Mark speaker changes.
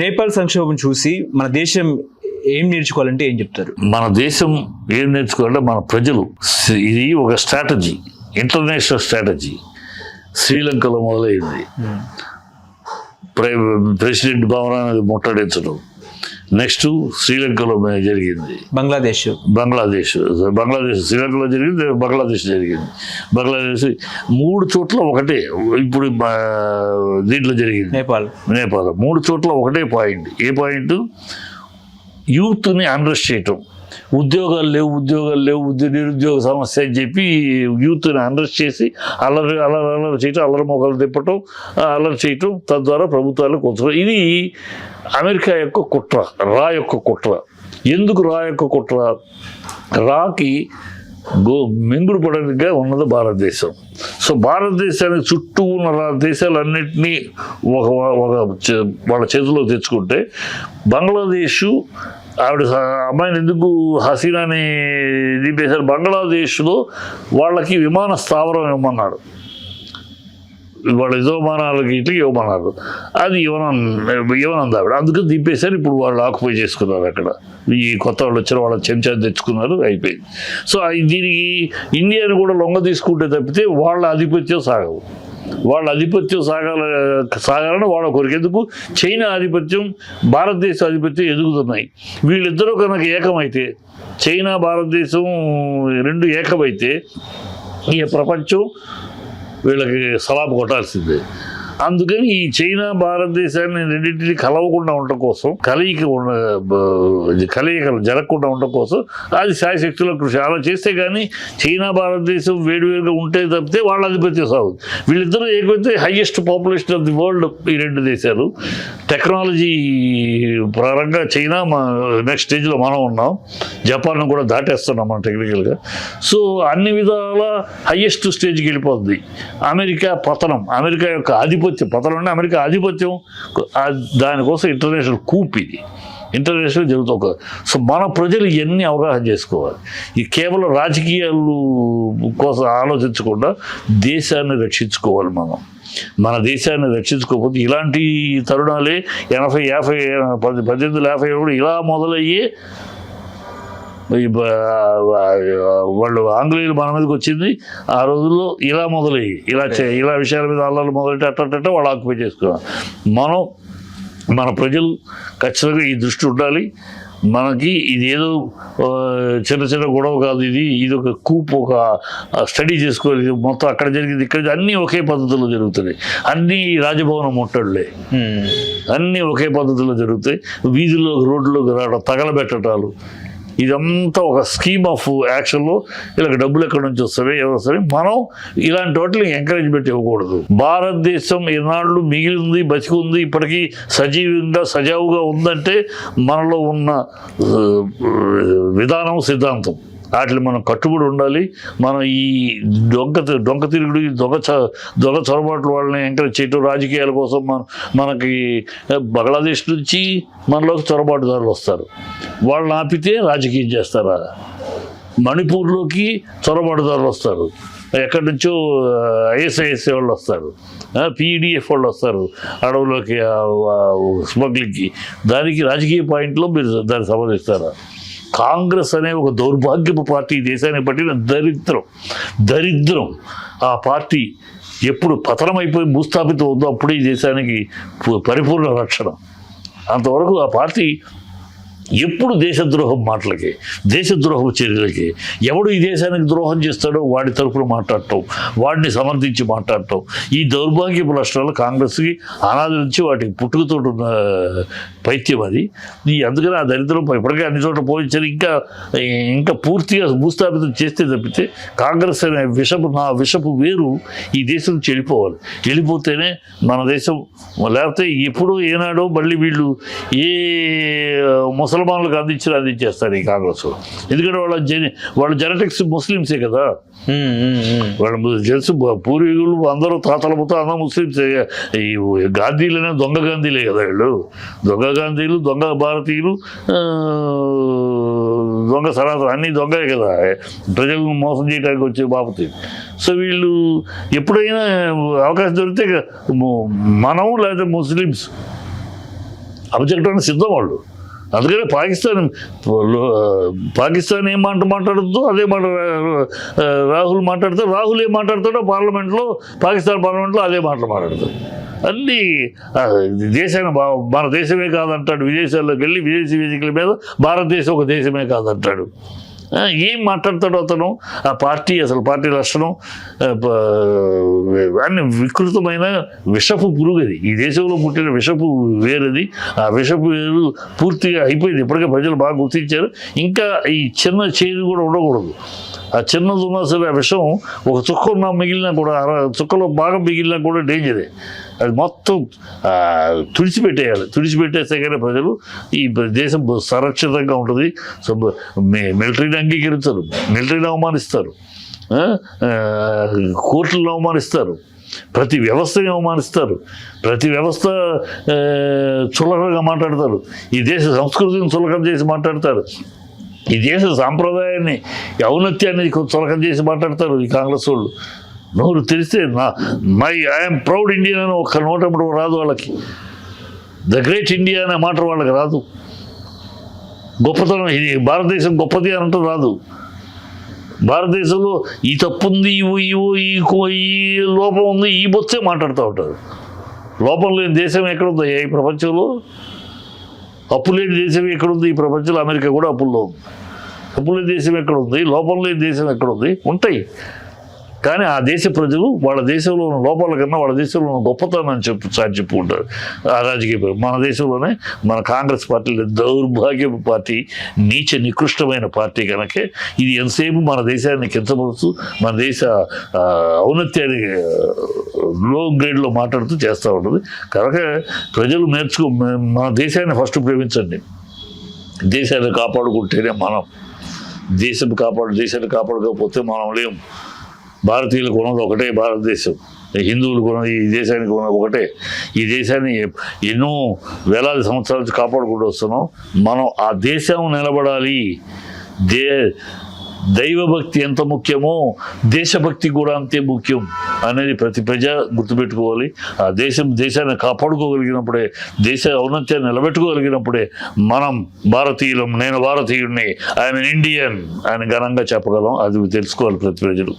Speaker 1: నేపాల్ సంక్షోభం చూసి మన దేశం ఏం నేర్చుకోవాలంటే ఏం చెప్తారు?
Speaker 2: మన దేశం ఏం నేర్చుకోవాలంటే మన ప్రజలు, ఇది ఒక స్ట్రాటజీ, ఇంటర్నేషనల్ స్ట్రాటజీ. శ్రీలంకలో మొదలైంది, ప్రెసిడెంట్ భవనాన్ని ముట్టడించడం. నెక్స్ట్ శ్రీలంకలో జరిగింది,
Speaker 1: బంగ్లాదేశ్
Speaker 2: శ్రీలంకలో జరిగింది, బంగ్లాదేశ్ జరిగింది. బంగ్లాదేశ్ 3 చోట్ల ఒకటే. ఇప్పుడు దీంట్లో జరిగింది నేపాల్ 3 చోట్ల ఒకటే పాయింట్. ఏ పాయింట్? యూత్ని అన్రెస్ట్ చేయటం. ఉద్యోగాలు లేవు, నిరుద్యోగ సమస్య అని చెప్పి యూత్ని అరెస్ట్ చేసి అల్లరి చేయటం, అల్లరి మొక్కలు తిప్పటం, అల్లరి చేయటం, తద్వారా ప్రభుత్వాలు కొంచెం. ఇది అమెరికా యొక్క కుట్ర, రా యొక్క కుట్ర. ఎందుకు రా యొక్క కుట్ర? రాకి మెంగుడు పడనిగా ఉన్నది భారతదేశం. సో భారతదేశానికి చుట్టూ ఉన్న దేశాలన్నింటినీ వాళ్ళ చేతిలో తెచ్చుకుంటే, బంగ్లాదేశ్ ఆవిడ అమ్మాయిని ఎందుకు హసీనాని దింపేశారు? బంగ్లాదేశ్లో వాళ్ళకి విమాన స్థావరం ఇవ్వమన్నారు, వాళ్ళ విమానాలకి ఇట్లా ఇవ్వమన్నారు. అది ఇవ్వనంది ఆవిడ, అందుకని దింపేశారు. ఇప్పుడు వాళ్ళు ఆక్యుపై చేసుకున్నారు అక్కడ. ఈ కొత్త వాళ్ళు వచ్చారు, వాళ్ళ చెంచా తెచ్చుకున్నారు, అయిపోయింది. సో దీనికి ఇండియాని కూడా లొంగ తీసుకుంటే తప్పితే వాళ్ళ ఆధిపత్యం సాగవు. వాళ్ళ ఆధిపత్యం సాగాలని వాళ్ళ కొరకు. ఎందుకు? చైనా ఆధిపత్యం, భారతదేశ ఆధిపత్యం ఎదుగుతున్నాయి. వీళ్ళిద్దరూ కనుక ఏకమైతే, చైనా భారతదేశం 2 ఏకమైతే ఈ ప్రపంచం వీళ్ళకి సలాపు కొట్టాల్సిందే. అందుకని ఈ చైనా భారతదేశాన్ని రెండింటినీ కలవకుండా ఉండటం కోసం, కలయికలు జరగకుండా ఉండటం కోసం అది శాయశక్తుల కృషి. అలా చేస్తే కానీ చైనా భారతదేశం వేడివేడిగా ఉంటే తప్పితే వాళ్ళ ఆధిపత్యం సాగుతుంది. వీళ్ళిద్దరూ ఏకైతే highest population of the world ఈ 2 దేశాలు. టెక్నాలజీ పరంగా చైనా నెక్స్ట్ స్టేజ్లో మనం ఉన్నాం, జపాన్ కూడా దాటేస్తున్నాం మనం టెక్నికల్గా. సో అన్ని విధాల హైయెస్ట్ స్టేజ్కి వెళ్ళిపోతుంది. అమెరికా పతనం, అమెరికా యొక్క ఆధిపత్యం పతనం అంటే అమెరికా ఆధిపత్యం, దానికోసం ఇంటర్నేషనల్ కూప్, ఇది ఇంటర్నేషనల్ జరుగుతుంది. సో మన ప్రజలు ఇవన్నీ అవగాహన చేసుకోవాలి. ఈ కేవలం రాజకీయాలు కోసం ఆలోచించకుండా దేశాన్ని రక్షించుకోవాలి. మన దేశాన్ని రక్షించుకోకపోతే ఇలాంటి తరుణాలే 1850 కూడా ఇలా మొదలయ్యే వాళ్ళు ఆంగ్లేయులు మన మీదకి వచ్చింది. ఆ రోజుల్లో ఇలా మొదలయ్యి ఇలా విషయాల మీద అల్లర్లు మొదలెట్టి అట్ట వాళ్ళు ఆక్యుపై చేసుకున్నారు. మన ప్రజలు ఖచ్చితంగా ఈ దృష్టి ఉండాలి. మనకి ఇది ఏదో చిన్న గొడవ కాదు, ఇది ఒక కూప్, ఒక స్టడీ చేసుకోవాలి. మొత్తం అక్కడ జరిగింది, ఇక్కడ అన్నీ ఒకే పద్ధతిలో జరుగుతున్నాయి. అన్నీ రాజభవనం ముట్టడులే, అన్నీ ఒకే పద్ధతిలో జరుగుతాయి. వీధుల్లో రోడ్లోకి రావడం, తగలబెట్టడాలు, ఇదంతా ఒక స్కీమ్ ఆఫ్ యాక్షన్లో. ఇలా డబ్బులు ఎక్కడి నుంచి వస్తాయి, ఎవరు వస్తాయి? మనం ఇలాంటి వాటిని ఎంకరేజ్మెంట్ ఇవ్వకూడదు. భారతదేశం ఈనాళ్ళు మిగిలింది, బతికి ఉంది, ఇప్పటికీ సజావుగా ఉందంటే మనలో ఉన్న విధానం, సిద్ధాంతం, వాటిని మనం కట్టుబడి ఉండాలి. మనం ఈ దొంగ తిరుగుడు, దొంగ చొరబాట్లు వాళ్ళని ఎంకరేజ్ చేయటం, రాజకీయాల కోసం మనకి బంగ్లాదేశ్ నుంచి మనలోకి చొరబాటుదారులు వస్తారు. వాళ్ళని ఆపితే రాజకీయం చేస్తారా? మణిపూర్లోకి చొరబాటుదారులు వస్తారు, ఎక్కడి నుంచో ఐఎస్ఐఎస్ఏ వాళ్ళు వస్తారు, పీడిఎఫ్ వాళ్ళు వస్తారు అడవులోకి స్మగ్లింగ్కి. దానికి రాజకీయ పాయింట్లో మీరు దాన్ని సమర్థిస్తారా? కాంగ్రెస్ అనే ఒక దౌర్భాగ్యపు పార్టీ దేశాన్ని పట్టిన దరిద్రం. ఆ పార్టీ ఎప్పుడు పతనమైపోయి భూస్థాపితం అవుతుందో అప్పుడే ఈ దేశానికి పరిపూర్ణ రక్షణ. అంతవరకు ఆ పార్టీ ఎప్పుడు దేశద్రోహం మాటలకి, దేశద్రోహం చర్యలకి, ఎవడు ఈ దేశానికి ద్రోహం చేస్తాడో వాడి తరఫున మాట్లాడటం, వాడిని సమర్థించి మాట్లాడటం, ఈ దౌర్భాగ్యపు లక్షణాలు కాంగ్రెస్కి అనాది నుంచి వాటికి పుట్టుకతో ఉన్న పైత్యం అది. అందుకని ఆ దరిద్రం ఇప్పటికే అన్ని చోట్ల పోయించారు. ఇంకా పూర్తిగా భూస్థాపితం చేస్తే తప్పితే కాంగ్రెస్ అనే విషపు వేరు ఈ దేశం నుంచి వెళ్ళిపోతేనే మన దేశం. లేకపోతే ఎప్పుడూ ఏనాడో మళ్ళీ వీళ్ళు ఏ ముసల్మాన్లకు అందించేస్తారు ఈ కాంగ్రెస్. ఎందుకంటే వాళ్ళ జెనెటిక్స్ ముస్లిమ్సే కదా. వాళ్ళు తెలుసు, పూర్వీకులు అందరూ తాతల మొత్తం అందరూ ముస్లిమ్సే. ఈ గాంధీలనే దొంగ గాంధీలే కదా వీళ్ళు. దొంగ గాంధీలు, దొంగ భారతీయులు, దొంగ సనాతన, అన్నీ దొంగలే కదా, ప్రజలను మోసం చేయడానికి వచ్చే బాపతి. సో వీళ్ళు ఎప్పుడైనా అవకాశం దొరికితే మనం లేదా ముస్లిమ్స్ అప్పచెక్కడానికి సిద్ధం వాళ్ళు. అందుకనే పాకిస్తాన్ ఏం మాట్లాడుతుందో అదే మాట రాహుల్ మాట్లాడతాడు. రాహుల్ ఏం మాట్లాడతాడో పాకిస్తాన్ పార్లమెంట్లో అదే మాటలు మాట్లాడతాడు. అన్నీ దేశాన్ని మన దేశమే కాదంటాడు. విదేశాల్లోకి వెళ్ళి విదేశీ వేదికల మీద భారతదేశం ఒక దేశమే కాదంటాడు. ఏం మాట్లాడతాడు అతను? ఆ పార్టీ అసలు పార్టీ లక్షణం అన్ని వికృతమైన విషపు పురుగది. ఈ దేశంలో పుట్టిన విషపు వేరది. ఆ విషపు వేరు పూర్తిగా అయిపోయింది. ఇప్పటికే ప్రజలు బాగా గుర్తించారు. ఇంకా ఈ చిన్న చేదు కూడా ఉండకూడదు. ఆ చిన్నది ఉన్నా సరే ఆ విషం ఒక చుక్క ఉన్నా మిగిలినా కూడా చుక్కలో బాగా మిగిలినా కూడా డేంజరే. అది మొత్తం తుడిచిపెట్టేయాలి. తుడిచిపెట్టేస్తే కానీ ప్రజలు ఈ దేశం సురక్షితంగా ఉంటుంది. సో మిలిటరీని అంగీకరించరు, మిలిటరీని అవమానిస్తారు, కోర్టులను అవమానిస్తారు, ప్రతి వ్యవస్థని అవమానిస్తారు, ప్రతి వ్యవస్థ చులకనగా మాట్లాడతారు, ఈ దేశ సంస్కృతిని చులకన చేసి మాట్లాడతారు, ఈ దేశ సాంప్రదాయాన్ని ఔన్నత్యాన్ని చులకన చేసి మాట్లాడతారు ఈ కాంగ్రెస్ వాళ్ళు. నోరు తెరిస్తే ఐఎమ్ ప్రౌడ్ ఇండియన్ అని ఒక్క నోటప్పుడు రాదు వాళ్ళకి. ద గ్రేట్ ఇండియా అనే మాట వాళ్ళకి రాదు. గొప్పతనం ఇది భారతదేశం గొప్పది అనంటూ రాదు. భారతదేశంలో ఈ తప్పు ఉంది, ఈ లోపం ఉంది, ఈ బొత్సే మాట్లాడుతూ ఉంటారు. లోపం లేని దేశం ఎక్కడుంది ఈ ప్రపంచంలో? అప్పు లేని దేశం ఎక్కడుంది ఈ ప్రపంచంలో? అమెరికా కూడా అప్పుల్లో ఉంది. అప్పు లేని దేశం ఎక్కడుంది? లోపం లేని దేశం ఎక్కడుంది? ఉంటాయి. కానీ ఆ దేశ ప్రజలు వాళ్ళ దేశంలో ఉన్న లోపాల కన్నా వాళ్ళ దేశంలో ఉన్న గొప్పతనం చెప్పుకుంటారు ఆ రాజకీయ. మన దేశంలోనే మన కాంగ్రెస్ పార్టీ దౌర్భాగ్యపు పార్టీ, నీచ నికృష్టమైన పార్టీ కనుకే ఇది ఎంతసేపు మన దేశాన్ని కించపరుస్తూ మన దేశ ఔన్నత్యాన్ని లో గ్రేడ్లో మాట్లాడుతూ చేస్తూ ఉంటుంది. కనుక ప్రజలు మన దేశాన్ని ఫస్ట్ ప్రేమించండి. దేశాన్ని కాపాడుకుంటేనే మనం. దేశాన్ని కాపాడుకోకపోతే మనం లేము. భారతీయులకు ఉన్నది ఒకటే భారతదేశం, హిందువులకు ఉన్నది ఈ దేశానికి ఉన్నది ఒకటే. ఈ దేశాన్ని ఎన్నో వేలాది సంవత్సరాల నుంచి కాపాడుకుంటూ వస్తున్నాం. మనం ఆ దేశం నిలబడాలి. దైవభక్తి ఎంత ముఖ్యమో దేశభక్తి కూడా అంతే ముఖ్యం అనేది ప్రతి ప్రజ గుర్తుపెట్టుకోవాలి. ఆ దేశాన్ని కాపాడుకోగలిగినప్పుడే, దేశ ఔన్నత్యాన్ని నిలబెట్టుకోగలిగినప్పుడే మనం భారతీయులం, నేను భారతీయుడిని, ఐఎమ్ ఇండియన్ అని ఘనంగా చెప్పగలం. అది తెలుసుకోవాలి ప్రతి ప్రజలు.